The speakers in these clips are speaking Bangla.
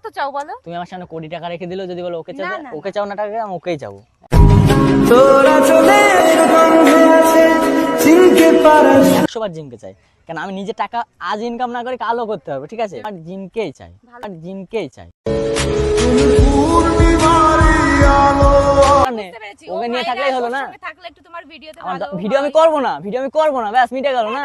কত চাও বলো? তুমি আমার সামনে কোটি টাকা রেখে দিলো, যদি বলো ওকে চাও, ওকে চাও না টাকা, আমি ওকেই চাবো। তোরা চলে একশোবার জিমকে চাই, কেন আমি নিজে টাকা আজ ইনকাম না করে কালও করতে হবে, ঠিক আছে? আর জিমকেই চাই, আর জিমকেই চাই। ওকে নিয়ে থাকলেই হলো না? ভিডিও আমি করবো না, ব্যাস মিটে গেল না?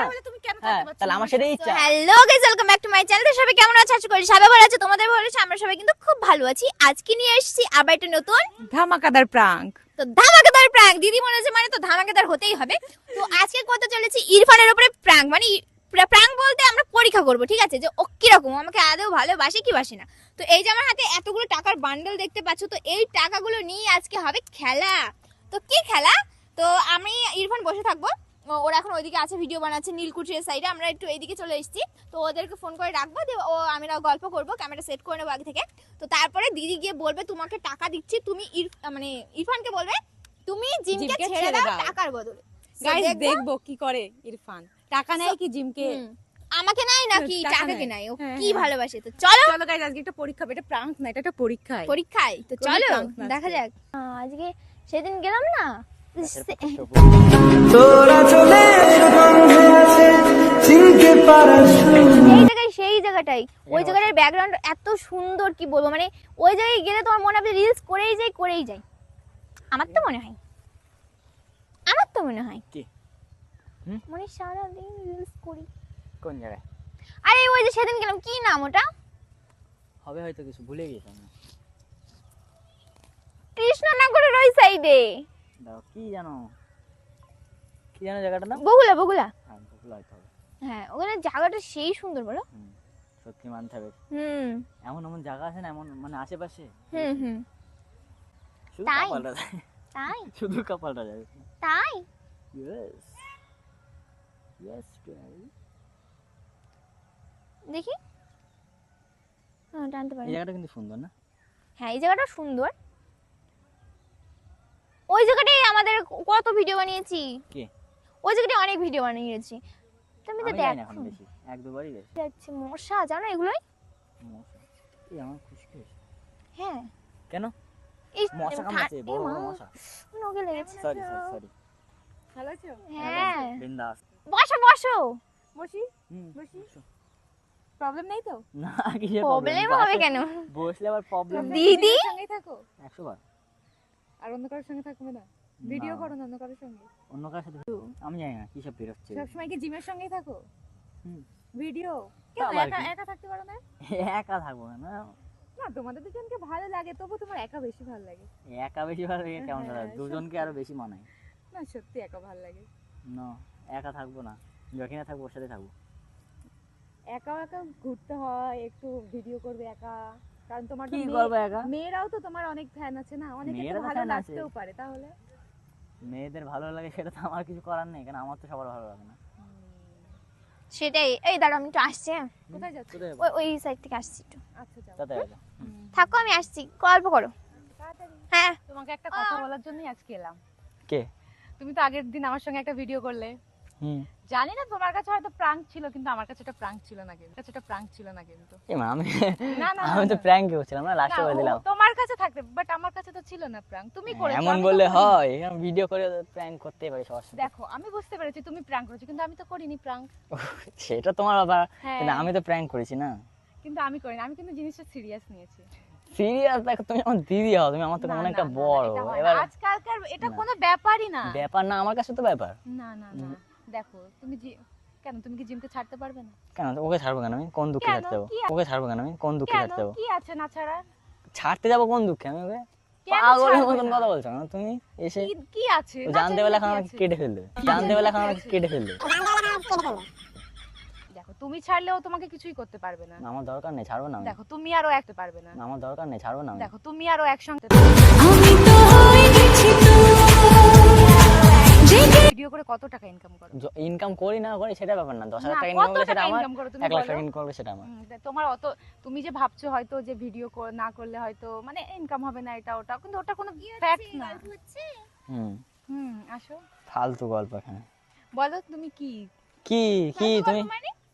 হ্যাঁ, তাহলে আমার সেটাই ইচ্ছা। Hello guys, welcome back to my channel. তো সবাই কেমন আছো? আশা করি সবাই ভালো আছে, তোমাদের ভালো আছে, আমরা সবাই কিন্তু খুব ভালো আছি। আজকে নিয়ে এসেছি আবার একটা নতুন ধামাকাদার প্রাঙ্ক। তো ধামাকাদার প্র্যাঙ্ক। দিদি মনে হচ্ছে মানে তো ধামাকাদার হতেই হবে। তো আজকে করতে চলেছি ইরফানের উপরে প্র্যাঙ্ক। মানে প্র্যাঙ্ক বলতে আমরা পরীক্ষা করব, ঠিক আছে, যে ও কিরকম, আমাকে আদৌ ভালোবাসে কি বাসে না। তো এই যে আমার হাতে এতগুলো টাকার বান্ডেল দেখতে পাচ্ছ, তো এই টাকাগুলো নিয়ে আজকে হবে খেলা। তো কি খেলা? তো আমি ইরফান বসে থাকবো, ওরা এখন ওইদিকে আছে, ভিডিও বানাচ্ছে নীলকুঠির সাইডে, আমরা একটু এইদিকে চলে এসেছি। তো ওদেরকে ফোন করে রাখবো, দিয়ে আমরা গল্প করবো, ক্যামেরা সেট করে নেবো আগে থেকে। তো তারপরে দিদি গিয়ে বলবে তোমাকে টাকা দিচ্ছি, তুমি মানে ইরফানকে বলবে তুমি জিমকে ছেড়ে দাও টাকার বদলে। গাইস দেখবো কি করে ইরফান, টাকা নেয় কি জিমকে? আমাকে নাই নাকি টাকাকে নাই, ও কি ভালোবাসে। তো চলো চলো গাইস, আজকে একটা পরীক্ষা, এটা প্রাঙ্ক না, এটা একটা পরীক্ষায়। তো চলো দেখা যাক। আজকে সেদিন গেলাম না, সেই জায়গাটাই, ওই জায়গাটার ব্যাকগ্রাউন্ড এত সুন্দর, কি বলবো, মানে ওই জায়গায় গেলে তোমার মনে হবে রিলস করেই যাই। আমার তো মনে হয় কি মানে সারাদিন রিলস করি। কোন জায়গায়? আরে ওই যে সেদিন গেলাম, কি নাম ওটা? হবে হয়তো, কিছু ভুলে গেছি। কৃষ্ণনগরের ওই সাইডে, দাও কি জানো জায়গাটা নাম? বগুলা। হ্যাঁ, বগুলা হয়তো হবে। হ্যাঁ, ওখানে জায়গাটা সেই সুন্দর, বলো। সত্যি মানতে হবে। এমন জায়গা আছে না, এমন মানে আশেপাশে। শুধু তাই? কপালটা যায়। তাই? শুধু কপালটা যায়। তাই? Yes, দেখি, টানতে পারি। এই জায়গাটা কিন্তু সুন্দর না? হ্যাঁ, এই জায়গাটা সুন্দর। ওই জায়গাটাই আমাদের কত ভিডিও বানিয়েছি। কি? ওই জায়গাটায় অনেক ভিডিও বানিয়েছি। তুমি তো দেখো দেখো না, বেশি এক দুবারই গেছি। যাচ্ছে মশা, জানো এগুলোই? মশা? এই আমার খুশকি হয়েছে। হ্যাঁ। কেন? এই মশা কামড়াচ্ছে, বড় মশা। নগে লেগেছে। সরি। ভালো আছো? হ্যাঁ, বিন্দাস। বসো। বসি? প্রবলেম নেই তো? না, কিসের প্রবলেম হবে কেন? বসলে আবার প্রবলেম। দিদি সঙ্গেই থাকো? 100 বার। আর অন্য কারোর সঙ্গে থাকবে না? ভিডিও করো না অন্য কারোর সঙ্গে? অন্য কারোর সাথে আমি জানি না কি সব বের হচ্ছে। সব সময় কি জিমের সঙ্গেই থাকো? ভিডিও একা থাকতে পারো না? একা থাকবো না। না, তোমাদের দুজনকে ভালো লাগে, তবু তোমার একা বেশি ভালো লাগে। একা বেশি ভালো লাগে কেমন কথা? দুজনকে আরো বেশি মানায়। না, সত্যি একা ভালো লাগে। না, একা থাকবো না, যখনই থাকবো ওর সাথে থাকবো। একা ঘুরতে হয়, একটু ভিডিও করবে একা, কারণ তোমার কি করবে একা? মেয়েরাও তো তোমার অনেক ফ্যান আছে না, অনেকে তো ভালো লাগতেও পারে। তাহলে মেয়েদের ভালো লাগে সেটা তো আমার কিছু করার নেই, কারণ আমার তো সবার ভালো লাগে না। সেটাই। এই দাঁড়াও, আমি একটু আসছি। কোথায় যাচ্ছ? ওই সাইড থেকে আসছি একটু। আচ্ছা যাও। থাকো, আমি আসছি, গল্প করো। হ্যাঁ, তোমাকে একটা কথা বলার জন্যই আজকে এলাম। কে? তুমি তো আগের দিন আমার সঙ্গে একটা ভিডিও করলে। জানি না তোমার কাছে হয়তো প্রাঙ্ক ছিল, কিন্তু আমার কাছে এটা প্রাঙ্ক ছিল না কিন্তু। আমি তো প্র্যাঙ্ক করছিলাম না, লাস্টে বলে দিলাম। তোমার কাছে থাকতে, বাট আমার কাছে তো ছিল না প্রাঙ্ক, তুমি করেছো। এমন বললে হয়? এরকম ভিডিও করে প্র্যাঙ্ক করতেই পারি সবার সাথে। দেখো, আমি বুঝতে পেরেছি তুমি প্রাঙ্ক করেছো, কিন্তু আমি তো করিনি প্রাঙ্ক। সেটা তোমার ব্যাপার, কিন্তু আমি তো প্র্যাঙ্ক করেছি না। কিন্তু আমি করিনি, আমি কিন্তু জিনিসটা সিরিয়াস নিয়েছি। সিরিয়াস? দেখো, তুমি আমার দিদি হও, তুমি আমার থেকে অনেকটা বড়। এবার আজকালকার এটা কোনো ব্যাপারই না। ব্যাপার না, আমার কাছে তো ব্যাপার। না, দেখো তুমি তুমি কি জিমকে ছাড়তে পারবে না? কেন? ওকে ছাড়বো কেন? আমি কোন দুঃখে ছাড়তে যাবো? ওকে ছাড়বো কেন? আমি কোন দুঃখে ছাড়তে যাবো? কি আছে না ছাড়া? ছাড়তে যাবো কোন দুঃখে আমি ওকে? পাগলের মতন কথা বলছো না তুমি এসে। কি আছে? জানতে পারলে এখন আমাকে কেটে ফেলবে। দেখো, তুমি ছাড়লেও তোমাকে কিছুই করতে পারবে না। আমার দরকার নেই, ছাড়বো না। দেখো, তুমি আরো একটা পারবে না। আমার দরকার নেই, ছাড়বো না। দেখো, তুমি আরো একসঙ্গে ভিডিও করে কত টাকা ইনকাম করো? ইনকাম করি না করি সেটা ব্যাপার না। 10,000 টাকা ইনকাম করলে সেটা আমার, 1 লাখ টাকা ইনকাম করবে সেটা আমার। তোমার অত, তুমি যে ভাবছো হয়তো যে ভিডিও না করলে হয়তো মানে ইনকাম হবে না, এটা ওটা, কিন্তু ওটা কোনো ফ্যাক্ট না। আসো, ফালতু গল্প এখানে। বলো তুমি কি তুমি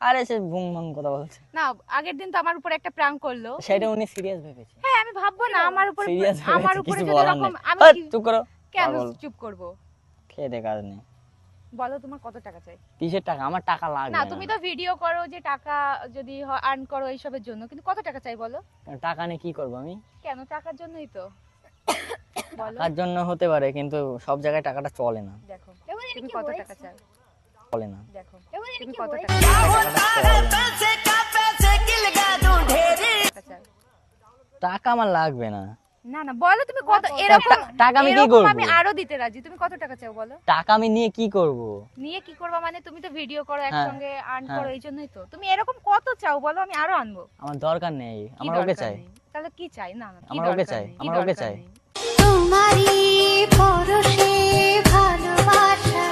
আরে সে বুং বাং কথা বলছে না আগের দিন তো আমার উপর একটা প্র্যাঙ্ক করলো। সেটা উনি সিরিয়াস ভেবেছে। হ্যাঁ আমি ভাববো না আমার উপর সিরিয়াস আমার ভেবেছে, উপরে কিছু যদি বলার এরকম নেই। আমি চুপ করো। কেন পাগল। চুপ করব? খেয়ে দে কাজ নেই। বলো তোমার কত টাকা চাই? কিসের টাকা? আমার টাকা লাগবে না না। তুমি তো ভিডিও করো যে টাকা যদি আর্ন করো এইসবের জন্য, কিন্তু কত টাকা চাই বলো? টাকা নিয়ে কি করবো আমি? কেন? টাকার জন্যই তো। বলো। টাকার জন্য হতে পারে, কিন্তু সব জায়গায় টাকাটা চলে না। দেখো দেখো জানি তুমি কি কত হয়েছে। টাকা চাও? চলে না। দেখো দেখো জানি তুমি কি কত হয়েছে। টাকা চাও? টাকা আমার লাগবে না। না না বলো তুমি কত এরকম টাকা আমি কি এরকম করবো? আমি আরো দিতে রাজি। তুমি কত টাকা চাও বলো? টাকা আমি নিয়ে কি করব? নিয়ে কি করবা মানে তুমি তো ভিডিও করো হ্যাঁ, একসঙ্গে আর্ন হ্যাঁ। করো, এই জন্যই তো। তুমি এরকম কত চাও বলো, আমি আরো আনবো। আমার দরকার নেই, কি আমার ওকে দরকার চাই। নেই? তাহলে কি চাই? না না কি আমার ওকে দরকার চাই, নেই, কি আমার ওকে দরকার চাই। নেই। তোমারই পরশে ভালোবাসা।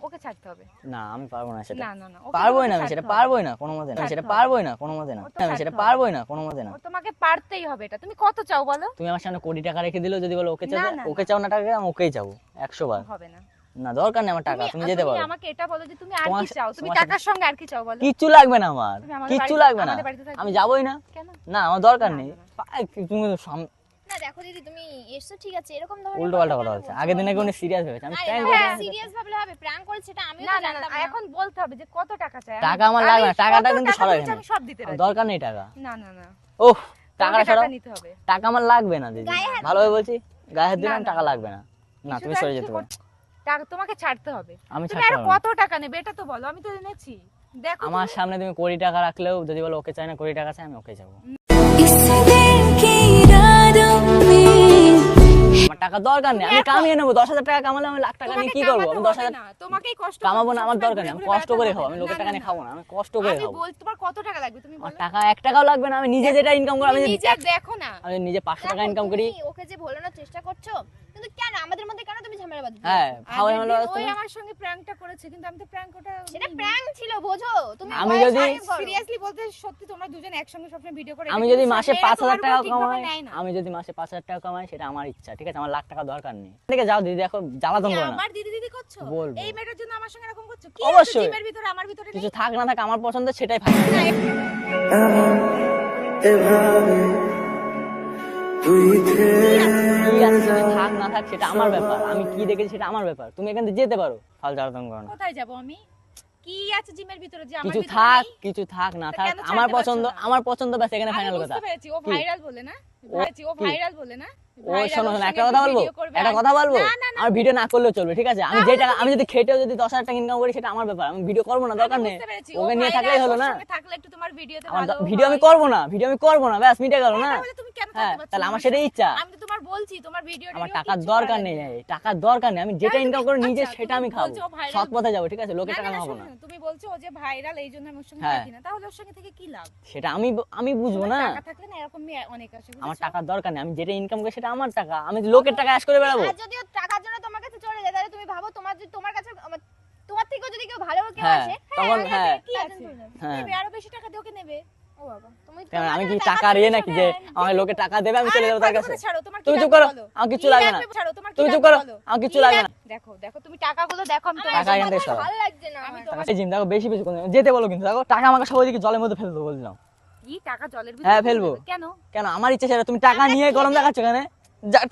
ওকে ছাড়তে হবে। না আমি পারবো না সেটা। না না না ওকে পারবোই না, তোমাকে আমি সেটা ছাড়তে হবে। পারবোই না কোনো মতে না। আমি সেটা ছাড়তে হবে। পারবোই না কোনো মতে না। ও তো আমি সেটা ছাড়তে হবে। পারবোই না কোনো মতে না। ও তোমাকে পারতেই হবে এটা। তুমি কত চাও বলো? তুমি আমার সামনে কোটি টাকা রেখে দিলেও যদি বলো ওকে চাও, না, না, ওকে চাও না টাকা, আমি ওকেই চাবো 100 বার। হবে না। না দরকার নেই আমার টাকা, তুমি যেতে পারো। আমাকে এটা বলো যে তুমি আর তোমার কি চাও? তুমি তোমার টাকার সঙ্গে আর কি চাও বলো? কিচ্ছু লাগবে না আমার, তুমি আমাদের কিচ্ছু বাড়িতে- লাগবে না। আমাদের বাড়িতে থাকবে? আমি যাবোই না। কেন? না আমার দরকার না, নেই। না, তুমি না দেখো দিদি তুমি এসছো ঠিক আছে, এরকম ধরনের উল্টো পাল্টা কথা বলছো। আগের দিনে কোনো সিরিয়াস ভেবেছে আমি প্র্যাঙ্ক করছি। সিরিয়াস ভাবলে হবে, প্র্যাঙ্ক করেছে এটা আমিও না তো না না জানতাম না। এখন বলতে হবে যে কত টাকা চাই। টাকা আমার লাগবে না, টাকাটা কত কিন্তু টাকা সরাই বলছি, না। আমি সব দিতে আমার রাজি। দরকার নেই টাকা। না না না ওহ টাকাটা তোমাকে সরাও। টাকা নিতে হবে। টাকা আমার লাগবে না দিদি, গায়ে হাত ভালোভাবে বলছি। গায়ে হাত না, দিলাম, না, টাকা না। লাগবে না। না তুমি শুধু সরে আর যেতে কি পারো। টাকা তোমাকে ছাড়তে হবে। আমি তুমি ছাড়তে আর পারবো না। কত টাকা নেবে এটা তো বলো, আমি তো এনেছি। দেখো আমার তুমি- সামনে তুমি কোটি টাকা রাখলেও যদি বলো ওকে চাই না, কোটি টাকা চাই, আমি ওকে যাবো। আমার টাকা দরকার নেই, আমি কামিয়ে নেবো। 10,000 টাকা কামালে আমি লাখ টাকা নিয়ে তোমাকে কি করবো? কামাতে আমি হবে 10,000 না, তোমাকেই কষ্ট কামাবো করতে না, আমার হবে, দরকার নেই। আমি ঘুরে কষ্ট বেড়াতে করে হবে। খাবো, আমি লোকের না, টাকা না, নিয়ে না। খাবো না, আমি কষ্ট করে আমি খাবো। বল তোমার কত টাকা লাগবে তুমি আমার বলো? টাকা 1 টাকাও লাগবে না। আমি নিজে যেটা ইনকাম করি, আমি তুমি যদি নিজে দেখো না। আমি নিজে 500 টাকা দেখো, ইনকাম করি। তুমি ওকে যে ভোলানোর চেষ্টা করছো, কিন্তু কেন আমাদের মধ্যে কেন তুমি ঝামেলা বাঁধছো? হ্যাঁ খাওয়াই আগের হলো দিন ওই তুমি। আমার সঙ্গে প্র্যাঙ্কটা করেছে, কিন্তু আমি তো প্র্যাঙ্ক ওটা সেটা প্র্যাঙ্ক ছিল বোঝো তুমি। আমি যদি- সিরিয়াসলি বলতে সত্যি তোমরা দুজন একসঙ্গে সবসময় ভিডিও করে আমি এটা যদি কিন্তু মাসে মেয়েরা 5,000 তোমার টাকা উপর ঠিকভাবে কামাই, নেয় না। আমি যদি মাসে 5,000 টাকা কামাই, সেটা আমার ইচ্ছা, ঠিক আছে? আমার লাখ টাকা দরকার নেই। ঠিক আছে যাও দিদি, দেখো জ্বালাতন কি করো না। আমার দিদি দিদি করছো? বলবো। এই মেয়েটার জন্য আমার সঙ্গে এরকম করছো? কি অবশ্যই। জিমের ভিতরে আমার ভিতরে নেই? কিছু থাক না থাক, আমার পছন্দ সেটাই ফাইনাল। থাক না থাক সেটা আমার ব্যাপার, আমি কি দেখেছি সেটা আমার ব্যাপার। তুমি এখান থেকে যেতে পারো, ফাল জ্বালাতন করো না। কোথায় যাব আমি? কি আছে জিমের ভিতরে যে আমার কিছু ভিতরে থাক, নেই? কিছু থাক না তা থাক, কেন ছাড়তে আমার পারছো পছন্দ, না? আমার পছন্দ ব্যাস, এখানে আমি ফাইনাল কথা। বুঝতে পেরেছি, ও কি? ভাইরাল বলে না? কি? ও ভাইরাল বলে না? ও Viral, শোনো ওর শোনো, সঙ্গে একটা কথা বলবো, video করবে, একটা আর- কথা বলবো। না, না, না। আমার ভিডিও না করলেও চলবে, ঠিক আছে? আমি যে তাহলে টাকা, তুমি- আমি যদি খেটেও যদি 10,000 টাকা ইনকাম করি, সেটা আমার ব্যাপার। আমি ভিডিও করবো না, দরকার আমি নেই। বুঝতে পেরেছি, ওকে ও নিয়ে viral, থাকলেই হলো ওর না। সঙ্গে থাকলে একটু তোমার ভিডিওতে আমার ভালো ভিডিও আমি হয়। করবো না, ভিডিও আমি করবো না, ব্যাস মিটে গেল না। তাহলে তুমি কেন হ্যাঁ থাকতে পারছো তাহলে না আমার আমার সেটাই সাথে? ইচ্ছা। আমি তো তোমার বলছি তোমার ভিডিও আমার টাকার দরকার নেই, টাকার দরকার নেই। আমি যেটা ইনকাম করে নিজে সেটা আমি খাবো, সৎ পথে যাবো, ঠিক আছে? লোকের টাকা খাবো না। তুমি বলছো ও যে ভাইরাল এই জন্য আমি ওর সঙ্গে হ্যাঁ। থাকি না, তাহলে ওর সঙ্গে থেকে কি লাভ? সেটা আমি বুঝবো না। টাকা থাকলে না এরকম মেয়ে অনেক আছে, বুঝেছো? আমার টাকার দরকার নেই, আমি যেটা ইনকাম করি সেটা আমার টাকা। আমি লোকের টাকা আশ করে বেড়াবো। আর যদি ও টাকার জন্য তোমার কাছে চলে যায়, তাহলে তুমি ভাবো তোমার যদি তোমার কাছে তোমার থেকেও যদি কেউ ভালো কেউ হ্যাঁ আসে, তখন আরে হ্যাঁ কি আছে? হ্যাঁ। নেবে, আরো বেশি টাকা দিয়ে ওকে নেবে। ও বাবা তুমি কেন তোমার আমি কি জন্য টাকার তুমি ইয়ে নাকি যে শোনেন। আমাকে লোকে টাকা দেবে আমি চলে আরে যাবো তার কথা কাছে? ছাড়ো, তোমার কি তুমি চুপ লাগবে করো, বলো? আমার কিচ্ছু কি লাগবে না। ছাড়ো, তোমার কি তুমি চুপ লাগবে করো, বলো? আমার কিচ্ছু কি লাগবে না। দেখো দেখো তুমি টাকাগুলো দেখো, আমি তোমার টাকা এখান থেকে সরাও। ভালো লাগছে না আমি আমার। তোমার এই জিম দেখো, বেশি বেশি করে যেতে বলো, কিন্তু দেখো টাকা আমাকে সবাই দিকে জলের মধ্যে ফেলে দেবো বলছিলাম। কি টাকা জলের ভিতরে হ্যাঁ, ফেলবো। কেন কেন? আমার ইচ্ছা সেটা। তুমি টাকা নিয়ে গরম দেখাচ্ছ কেন?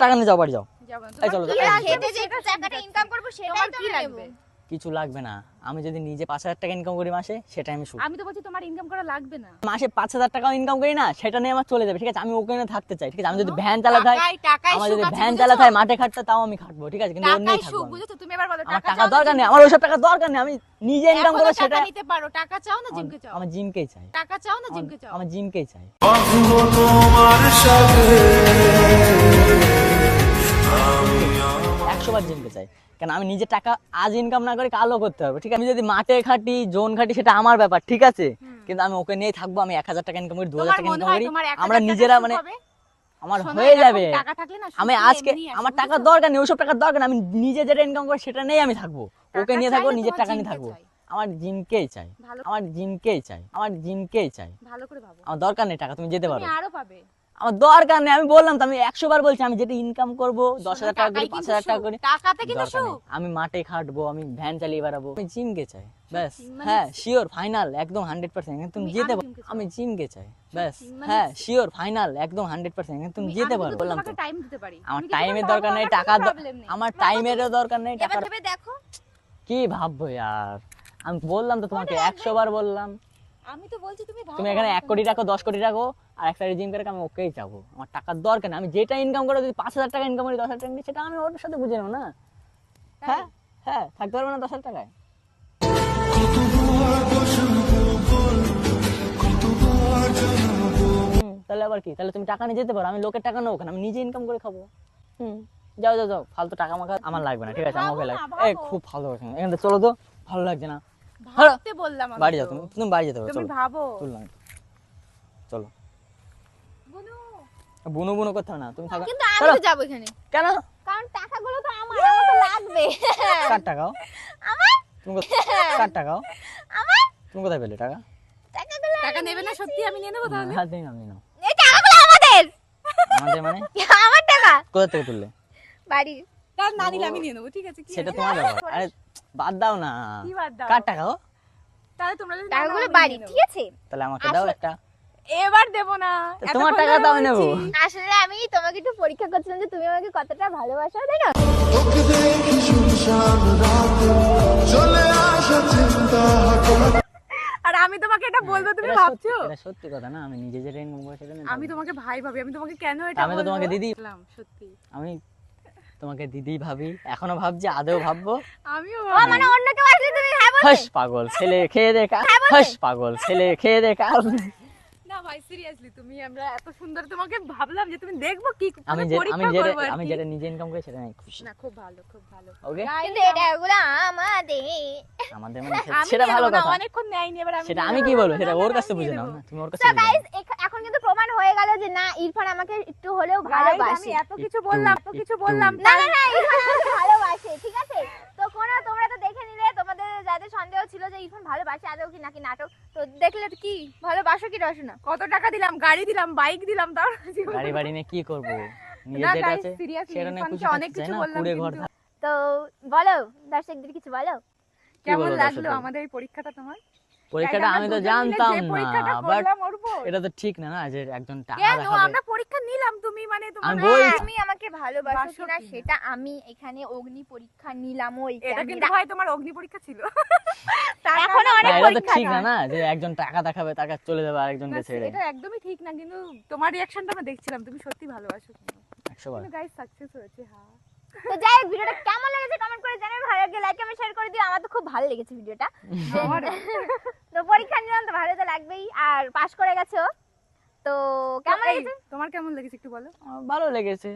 টাকা নিয়ে যাও, বাড়ি যাও। যাবো না, এই তোমার চলো, কি চলো। লাগবে? খেতে যে টাকাটা ইনকাম করব সেটাই তোমার তো কি আমি লাগবে? নেব। কিছু লাগবে না। আমি যদি নিজে 5,000 টাকা ইনকাম করি মাসে, সেটা আমি সুখ। আমি তো বলছি তোমার ইনকাম করা লাগবে না। মাসে 5,000 টাকাও ইনকাম করি না, সেটা নিয়ে আমার চলে যাবে, ঠিক আছে? আমি ওখানে থাকতে চাই, ঠিক আছে? আমি যদি ভ্যান চালাতে হয়, টাকায় আমার সুখ যদি আছে, ভ্যান বুঝেছো? চালাতে হয়, মাঠে খাটতে, তাও আমি খাটবো, ঠিক আছে? কিন্তু ওর নেই টাকায় থাকবো সুখ, আমি। বুঝেছো? তুমি এবার বলো আমার টাকা টাকা চাও না দরকার নেই, জিমকে আমার চাও? ওইসব টাকা দরকার নেই। আমি নিজে ইনকাম এখনো করবো, টাকা সেটা নিতে পারো, টাকা চাও না জিমকে চাও? আমার জিমকেই চাই। টাকা চাও না জিমকে চাও? আমার জিমকেই চাই। 100 বার জিমকে চাই। কেন? আমি নিজে টাকা আজ ইনকাম না করে কালও করতে হবে, ঠিক আছে? আমি যদি মাঠে খাটি, জোন খাটি, সেটা আমার ব্যাপার, ঠিক আছে? কিন্তু আমি ওকে নিয়ে থাকবো। আমি 1,000 টাকা ইনকাম করি, 2,000 তোমার টাকা মনে ইনকাম হয় করি, তোমার 1,000 আমরা টাকা নিজেরা সুখ মানে হবে? আমার শোনো, হয়ে এরকম যাবে। টাকা থাকলে না আমি সুখ আজকে এমনিই আসে, আমার টাকার বুঝেছো? দরকার নেই, ওইসব টাকার দরকার নেই। আমি নিজে যেটা ইনকাম করি সেটা নিয়েই আমি থাকবো। ওকে টাকা নিয়ে থাকবো, চাইলে নিজের তোমার টাকা নিয়ে জিমকে থাকবো। চাই। আমার জিমকেই চাই, ভালো আমার জিমকেই চাই, আমার জিমকেই চাই। ভালো করে ভাবো, আমার দরকার নেই টাকা, তুমি যেতে পারো। তুমি আরো পাবে। আমার দরকার নেই, আমি বললাম তো, আমি 100 বার বলছি, আমি যেটা ইনকাম করবো 10,000 টাকা করি, 5,000 টাকা করি, টাকাতে কিন্তু দরকার নেই। সুখ। আমি মাঠে খাটবো, আমি ভ্যান চালিয়ে বেড়াবো, আমি জিমকে চাই ব্যাস। মানে- হ্যাঁ শিওর ফাইনাল একদম 100%, তুমি আমি যেতে পারো। জিমকে চাই। আমি জিমকে চাই ব্যাস। মানে- হ্যাঁ শিওর ফাইনাল একদম 100%, তুমি যেতে পারো। বললাম তো তোমাকে টাইম দিতে পারি। আমার তুমি কি টাইমের তোমার দরকার নেই, বাবা, টাকা কোনো problem নেই। আমার টাইমেরও দরকার নেই, এবার টাকার ভেবে দেখো, কি ভাববো यार। আমি বললাম তো তোমাকে 100 বার বললাম। আমি তো বলছি তুমি ভাবো। তুমি এখানে 1 কোটি রাখো, 10 কোটি রাখো, আর একটা জিম করে আমি ওকেই যাবো। আমার টাকার দরকার নেই, আমি যেটা ইনকাম করে যদি 5,000 টাকা ইনকাম করি, 10,000 টাকা নিই, সেটা আমি ওর সাথে বুঝে নেবো না। হ্যাঁ হ্যাঁ, থাকতে পারবো না 10,000 টাকায়? তাহলে আবার কি? তাহলে তুমি টাকা নিয়ে যেতে পারো, আমি লোকের টাকা নেবো কেন? আমি নিজে ইনকাম করে খাবো। যাও যাও যাও, ফালতু টাকা মাখা আমার লাগবে না, ঠিক আছে? আমাকে লাগবে। এই খুব ভালো লাগছে না, এখান থেকে চলো তো, ভালো লাগছে না। ভাবতে বললাম আমি বাড়ি তো। যাও, তুমি তুমি বাড়ি যেতে পারো, তুমি চলো ভাবো। তুললাম, চলো। বুনু, বুনো বুনো করতে হবে না, তুমি থাকো। কিন্তু আমি চলো। তো যাবো এখানে, কেন? কারণ টাকাগুলো তো আমার তো লাগবে। কার টাকাও? আমার তুমি কার টাকাও? আমার তুমি কোথায় পেলে টাকা? টাকাগুলো টাকা নেবে না সত্যি? আমি নিয়ে নেবো তাহলে। হাত দিন, আমি নাও। এই টাকাগুলো আমাদের, আমাদের মানে আমার টাকা, কোথা থেকে তুললে? বাড়ি। তার না নিলে আমি নিয়ে নেবো, ঠিক আছে? কি সেটা আছে? তোমার ব্যাপার। আরে বাদ দাও না। কি বাদ দাও? কার টাকাও? তাহলে তোমরা যদি না টাকাগুলো নাও, আমি বাড়ি, নিয়ে নেবো। ঠিক আছে? তাহলে আমাকে দাও আসলে- একটা। এবার দেবো না। তো এতক্ষণ তোমার টাকা ধরে তো আমি নেবো। বলছি। আসলে আমি তোমাকে একটু পরীক্ষা করছিলাম যে তুমি আমাকে কতটা ভালোবাসো, তাই না? তোকে দেখি শুনশান রাতে চলে আসা চিন্তা হঠাৎ আর আমি তোমাকে এটা বলবো, তুমি এটা ভাবছো? সত্যি- এটা সত্যি কথা না, আমি নিজে যেটা ইনকাম করি সেটা নিয়ে আমি যাবো। তোমাকে ভাই ভাবি, আমি তোমাকে কেন এটা আমি তো তোমাকে বলবো? দিদি। বললাম, সত্যি আমি তোমাকে দিদি ভাবি, এখনো ভাবছি, আদেও ভাববো। আমিও ও মানে অন্য কেউ আসলে তুমি হ্যাঁ বলবে? হাস পাগল ছেলে, খেয়ে দে কাল। হাস পাগল ছেলে, খেয়ে দে কাল। না ভাই, সিরিয়াসলি তুমি, আমরা এত সুন্দর তোমাকে ভাবলাম যে তুমি দেখবো কি আমি মানে যে পরীক্ষা করবো আর আমি কি। যেটা নিজে ইনকাম করি সেটা নিয়ে খুশি। না, খুব ভালো, খুব ভালো। ওকে, কিন্তু এই টাকাগুলো আমাদের। আমাদের মানে আমি সেটা নিয়ে ভালো নেবো না, কথা। অনেকক্ষণ নেয়নি, এবার আমি সেটা নিয়ে আমি কি নেবো। বলবো, সেটা না, ওর না, কাছে আমি বুঝে নিয়ে নাও নেবো। না, তুমি ওর কাছে তো বুঝে নাও। গাইস এখন কিন্তু প্রমাণ হয়ে গেল যে না, ইরফান আমাকে একটু হলেও Guys, ভালোবাসে। আমি এত কিছু বললাম, এত কিছু বললাম, না না না, ইরফান আমাকে ভালোবাসে, ঠিক আছে? তো তোমরা তো দেখে নিলে, তোমাদের যাদের সন্দেহ ছিল যে ইরফান ভালোবাসে আদৌ কি নাকি নাটক, তো দেখলে তো কি ভালোবাসো কি রসো না। কত টাকা দিলাম, গাড়ি দিলাম, বাইক দিলাম, তাও গাড়ি বাড়ি নিয়ে কি করবো, নিজের না যেটা guys, আছে seriously, সেটা নিয়ে ইরফানকে খুশি অনেক থাকতে চাই কিছু না, বললাম, কুড়ে ঘর কিন্তু- থাক- তো বলো দর্শকদের কিছু বলো। কি কেমন বলবো লাগলো দর্শকদের? আমাদের এই পরীক্ষাটা তোমার? পরীক্ষাটা Guys, আমি আমরা তো দুজন মিলে জানতাম যে পরীক্ষাটা না, বাট করলাম ওর উপর। এটা তো ঠিক না, না যে একজন টাকা কেন? দেখাবে। আমরা পরীক্ষা নিলাম, তুমি মানে তোমার আমি না, বলছি। তুমি আমাকে ভালোবাসো বাসো কিনা কিনা? সেটা আমি এখানে অগ্নি পরীক্ষা নিলাম। ওই এটা কিন্তু ভাই তোমার অগ্নি পরীক্ষা ছিল। এখনো না, অনেক এটা তো পরীক্ষা ঠিক না। না, না যে একজন টাকা দেখাবে, টাকা চলে যাবে আরেকজনকে ছেড়ে। এটা একদমই ঠিক না, কিন্তু তোমার রিঅ্যাকশনটা আমরা দেখছিলাম, তুমি সত্যি ভালোবাসো। 100 বার। কিন্তু গাইস সাকসেস হয়েছে, হ্যাঁ। তো যাই হোক, ভিডিওটা কেমন লেগেছে কমেন্ট করে জানাবে, ভালো লাগলে লাইক কমেন্ট শেয়ার করে দিও। আমার তো খুব ভালো লেগেছে ভিডিওটা। আমার তো পরীক্ষা নিলাম তো ভালো তো লাগবেই, আর পাশ করে গেছো। তো কেমন এই, লেগেছে? তোমার কেমন লেগেছে একটু বলো। আমার ভালো লেগেছে।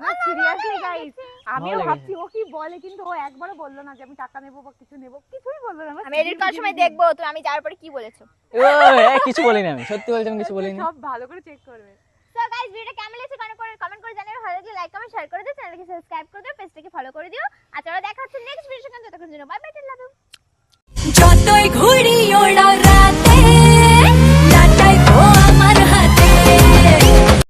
না সিরিয়াসলি গাইস, আমিও লেগেছে। ভাবছি ও কি বলে, কিন্তু ও একবারও বললো না যে আমি টাকা নেবো বা কিছু নেবো, কিছুই বললো না। আমি এডিট করার সময় দেখবো তো আমি যাওয়ার পরে কি বলেছো। কিছু বলিনি আমি, সত্যি বলছি আমি কিছু বলিনি। সব ভালো করে চেক করবে। তো গাইস ভিডিওটা কেমন লেগেছে কমেন্ট করে জানাবে, ভালো লাগলে লাইক কমেন্ট শেয়ার করে দিও, চ্যানেলকে সাবস্ক্রাইব করে দিও, পেজটাকে ফলো করে দিও। আর চলো দেখা হচ্ছে নেক্সট ভিডিওর সঙ্গে, ততক্ষণ জন্য বাই বাই, লাভ ইউ। যতই ঘুরি ওড়া